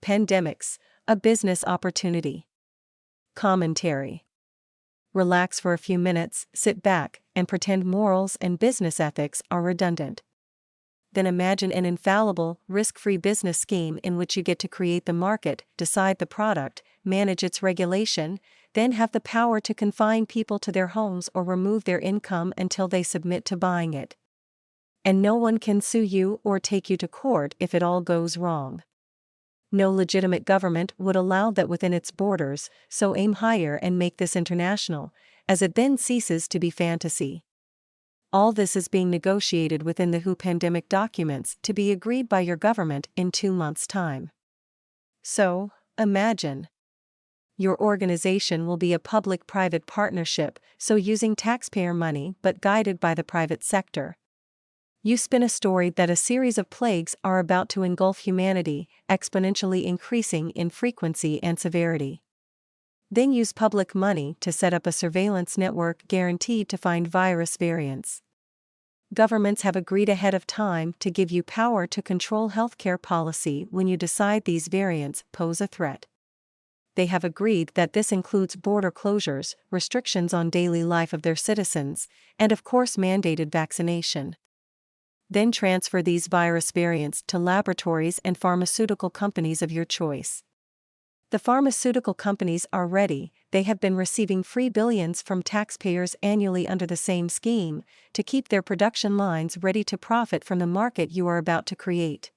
Pandemics, a business opportunity. Commentary. Relax for a few minutes, sit back, and pretend morals and business ethics are redundant. Then imagine an infallible, risk-free business scheme in which you get to create the market, decide the product, manage its regulation, then have the power to confine people to their homes or remove their income until they submit to buying it. And no one can sue you or take you to court if it all goes wrong. No legitimate government would allow that within its borders, so aim higher and make this international, as it then ceases to be fantasy. All this is being negotiated within the WHO pandemic documents to be agreed by your government in 2 months' time. So, imagine. Your organization will be a public-private partnership, so using taxpayer money but guided by the private sector. You spin a story that a series of plagues are about to engulf humanity, exponentially increasing in frequency and severity. Then use public money to set up a surveillance network guaranteed to find virus variants. Governments have agreed ahead of time to give you power to control healthcare policy when you decide these variants pose a threat. They have agreed that this includes border closures, restrictions on daily life of their citizens, and of course mandated vaccination. Then transfer these virus variants to laboratories and pharmaceutical companies of your choice. The pharmaceutical companies are ready, they have been receiving free billions from taxpayers annually under the same scheme, to keep their production lines ready to profit from the market you are about to create.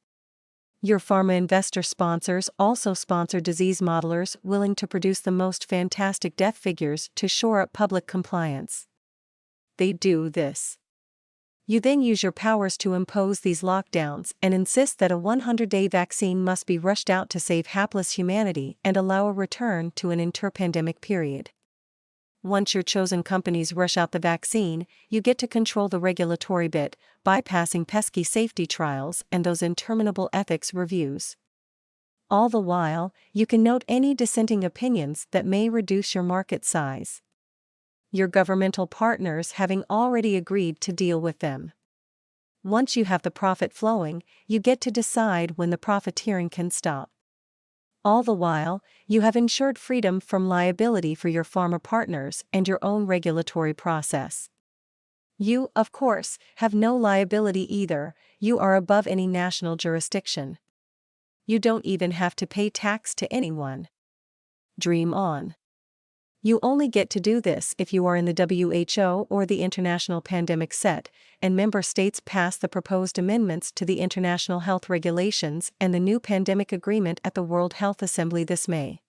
Your pharma investor sponsors also sponsor disease modelers willing to produce the most fantastic death figures to shore up public compliance. They do this. You then use your powers to impose these lockdowns and insist that a 100-day vaccine must be rushed out to save hapless humanity and allow a return to an interpandemic period. Once your chosen companies rush out the vaccine, you get to control the regulatory bit, bypassing pesky safety trials and those interminable ethics reviews. All the while, you can note any dissenting opinions that may reduce your market size. Your governmental partners having already agreed to deal with them. Once you have the profit flowing, you get to decide when the profiteering can stop. All the while, you have ensured freedom from liability for your pharma partners and your own regulatory process. You, of course, have no liability either, you are above any national jurisdiction. You don't even have to pay tax to anyone. Dream on. You only get to do this if you are in the WHO or the International Pandemic Set, and member states pass the proposed amendments to the International Health Regulations and the new Pandemic Agreement at the World Health Assembly this May.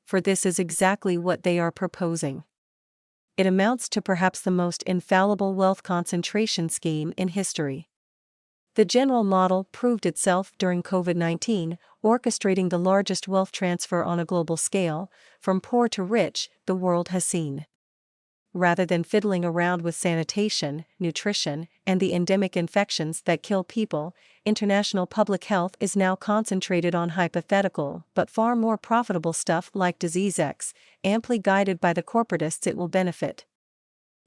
For this is exactly what they are proposing. It amounts to perhaps the most infallible wealth concentration scheme in history. The general model proved itself during COVID-19, orchestrating the largest wealth transfer on a global scale, from poor to rich, the world has seen. Rather than fiddling around with sanitation, nutrition, and the endemic infections that kill people, international public health is now concentrated on hypothetical but far more profitable stuff like Disease X, amply guided by the corporatists it will benefit.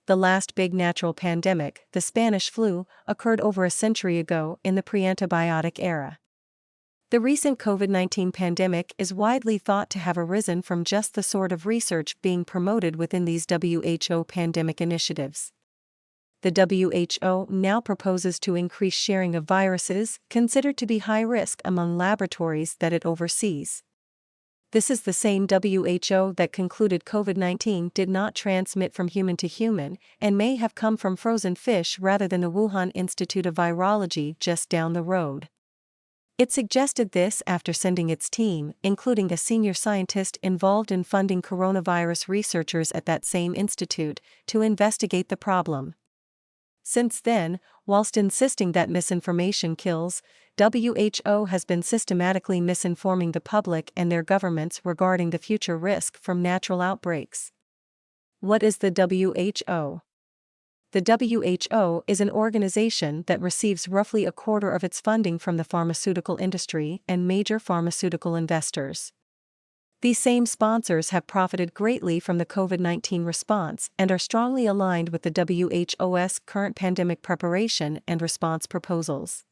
The last big natural pandemic, the Spanish flu, occurred over a century ago in the pre-antibiotic era. The recent COVID-19 pandemic is widely thought to have arisen from just the sort of research being promoted within these WHO pandemic initiatives. The WHO now proposes to increase sharing of viruses considered to be high risk among laboratories that it oversees. This is the same WHO that concluded COVID-19 did not transmit from human to human and may have come from frozen fish rather than the Wuhan Institute of Virology just down the road. It suggested this after sending its team, including a senior scientist involved in funding coronavirus researchers at that same institute, to investigate the problem. Since then, whilst insisting that misinformation kills, WHO has been systematically misinforming the public and their governments regarding the future risk from natural outbreaks. What is the WHO? The WHO is an organization that receives roughly a quarter of its funding from the pharmaceutical industry and major pharmaceutical investors. These same sponsors have profited greatly from the COVID-19 response and are strongly aligned with the WHO's current pandemic preparation and response proposals.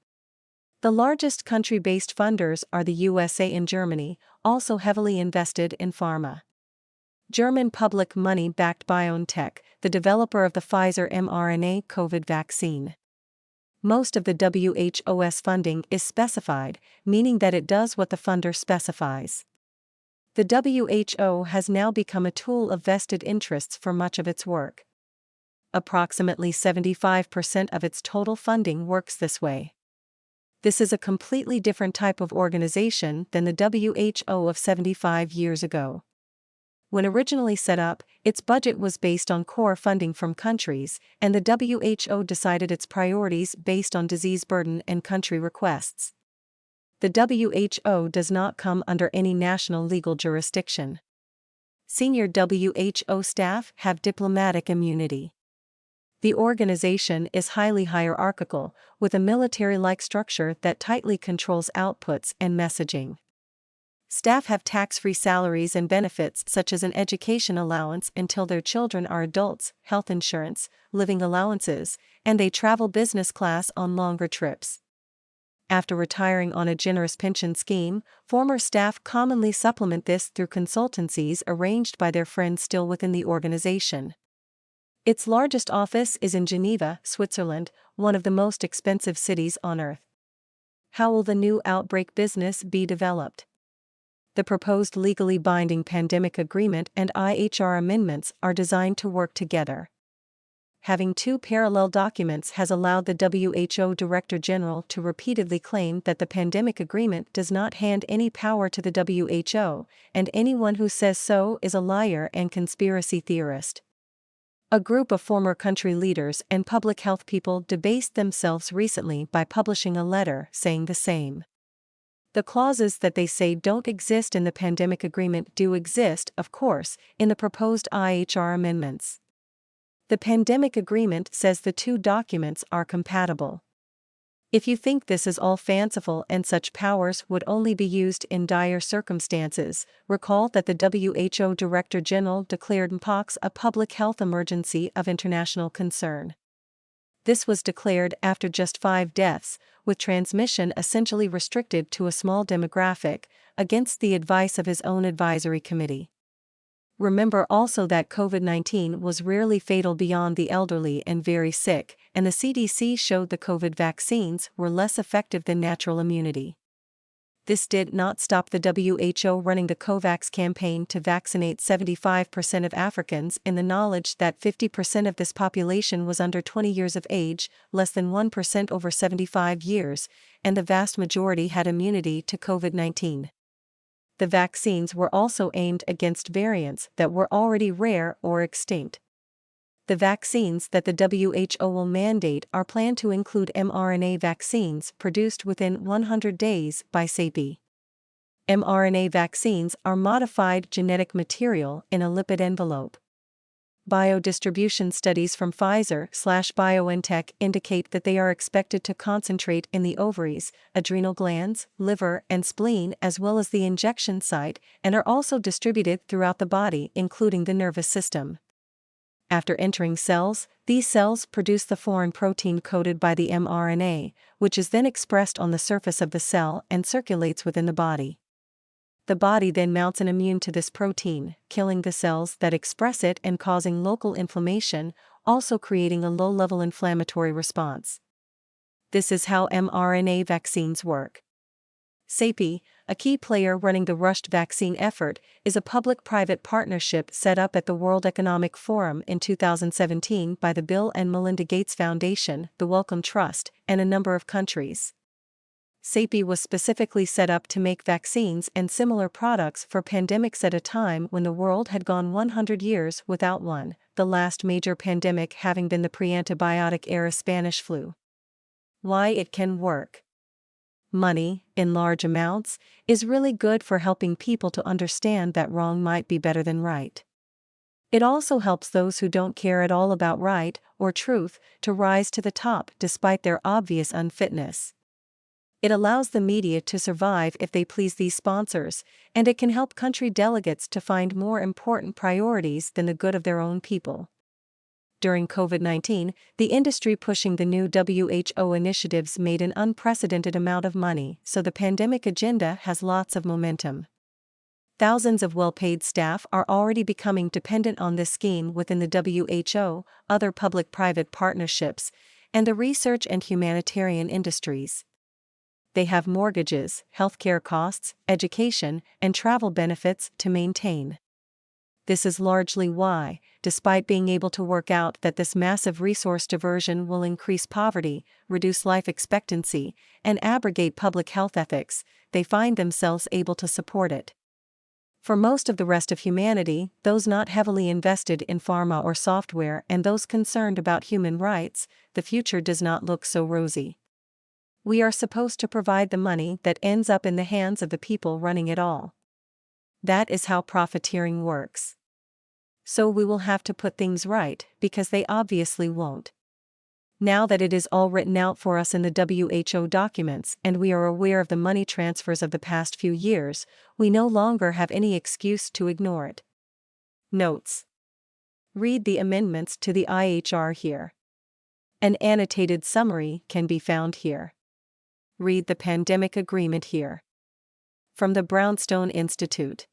The largest country-based funders are the USA and Germany, also heavily invested in pharma. German public money backed BioNTech, the developer of the Pfizer mRNA COVID vaccine. Most of the WHO's funding is specified, meaning that it does what the funder specifies. The WHO has now become a tool of vested interests for much of its work. Approximately 75% of its total funding works this way. This is a completely different type of organization than the WHO of 75 years ago. When originally set up, its budget was based on core funding from countries, and the WHO decided its priorities based on disease burden and country requests. The WHO does not come under any national legal jurisdiction. Senior WHO staff have diplomatic immunity. The organization is highly hierarchical, with a military-like structure that tightly controls outputs and messaging. Staff have tax-free salaries and benefits such as an education allowance until their children are adults, health insurance, living allowances, and they travel business class on longer trips. After retiring on a generous pension scheme, former staff commonly supplement this through consultancies arranged by their friends still within the organization. Its largest office is in Geneva, Switzerland, one of the most expensive cities on Earth. How will the new outbreak business be developed? The proposed legally binding pandemic agreement and IHR amendments are designed to work together. Having two parallel documents has allowed the WHO Director General to repeatedly claim that the pandemic agreement does not hand any power to the WHO, and anyone who says so is a liar and conspiracy theorist. A group of former country leaders and public health people debased themselves recently by publishing a letter saying the same. The clauses that they say don't exist in the pandemic agreement do exist, of course, in the proposed IHR amendments. The pandemic agreement says the two documents are compatible. If you think this is all fanciful and such powers would only be used in dire circumstances, recall that the WHO Director General declared mpox a public health emergency of international concern. This was declared after just 5 deaths, with transmission essentially restricted to a small demographic, against the advice of his own advisory committee. Remember also that COVID-19 was rarely fatal beyond the elderly and very sick, and the CDC showed the COVID vaccines were less effective than natural immunity. This did not stop the WHO running the COVAX campaign to vaccinate 75% of Africans in the knowledge that 50% of this population was under 20 years of age, less than 1% over 75 years, and the vast majority had immunity to COVID-19. The vaccines were also aimed against variants that were already rare or extinct. The vaccines that the WHO will mandate are planned to include mRNA vaccines produced within 100 days by CEPI. mRNA vaccines are modified genetic material in a lipid envelope. Biodistribution studies from Pfizer/BioNTech indicate that they are expected to concentrate in the ovaries, adrenal glands, liver, and spleen as well as the injection site, and are also distributed throughout the body including the nervous system. After entering cells, these cells produce the foreign protein coded by the mRNA, which is then expressed on the surface of the cell and circulates within the body. The body then mounts an immune to this protein, killing the cells that express it and causing local inflammation, also creating a low-level inflammatory response. This is how mRNA vaccines work. CEPI, a key player running the rushed vaccine effort, is a public-private partnership set up at the World Economic Forum in 2017 by the Bill and Melinda Gates Foundation, the Wellcome Trust, and a number of countries. CEPI was specifically set up to make vaccines and similar products for pandemics at a time when the world had gone 100 years without one, the last major pandemic having been the pre-antibiotic-era Spanish flu. Why it can work. Money, in large amounts, is really good for helping people to understand that wrong might be better than right. It also helps those who don't care at all about right or truth to rise to the top despite their obvious unfitness. It allows the media to survive if they please these sponsors, and it can help country delegates to find more important priorities than the good of their own people. During COVID-19, the industry pushing the new WHO initiatives made an unprecedented amount of money, so the pandemic agenda has lots of momentum. Thousands of well-paid staff are already becoming dependent on this scheme within the WHO, other public-private partnerships, and the research and humanitarian industries. They have mortgages, healthcare costs, education, and travel benefits to maintain. This is largely why, despite being able to work out that this massive resource diversion will increase poverty, reduce life expectancy, and abrogate public health ethics, they find themselves able to support it. For most of the rest of humanity, those not heavily invested in pharma or software and those concerned about human rights, the future does not look so rosy. We are supposed to provide the money that ends up in the hands of the people running it all. That is how profiteering works. So we will have to put things right, because they obviously won't. Now that it is all written out for us in the WHO documents and we are aware of the money transfers of the past few years, we no longer have any excuse to ignore it. Notes. Read the amendments to the IHR here. An annotated summary can be found here. Read the pandemic agreement here. From the Brownstone Institute.